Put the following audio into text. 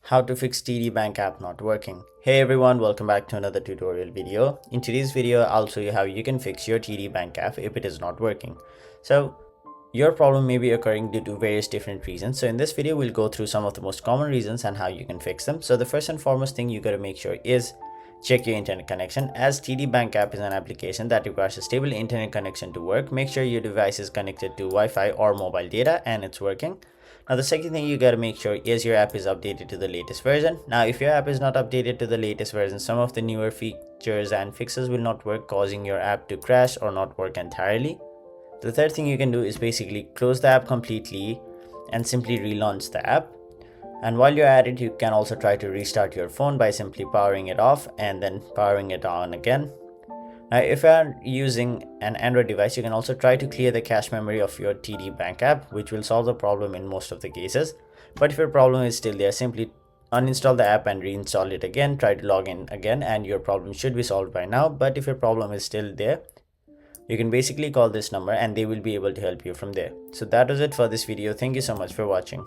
How to fix TD Bank app not working. Hey everyone, welcome back to another tutorial video. In today's video, I'll show you how you can fix your TD Bank app if it is not working. So your problem may be occurring due to various different reasons. So in this video, we'll go through some of the most common reasons and how you can fix them. So the first and foremost thing you got to make sure is check your internet connection. As TD Bank app is an application that requires a stable internet connection to work, make sure your device is connected to Wi-Fi or mobile data and it's working. Now the second thing you got to make sure is your app is updated to the latest version. Now if your app is not updated to the latest version, some of the newer features and fixes will not work, causing your app to crash or not work entirely. The third thing you can do is basically close the app completely and simply relaunch the app. And while you're at it, you can also try to restart your phone by simply powering it off and then powering it on again. Now, if you are using an Android device, you can also try to clear the cache memory of your TD Bank app, which will solve the problem in most of the cases. But if your problem is still there, simply uninstall the app and reinstall it again. Try to log in again and your problem should be solved by now. But if your problem is still there, you can basically call this number and they will be able to help you from there. So that was it for this video. Thank you so much for watching.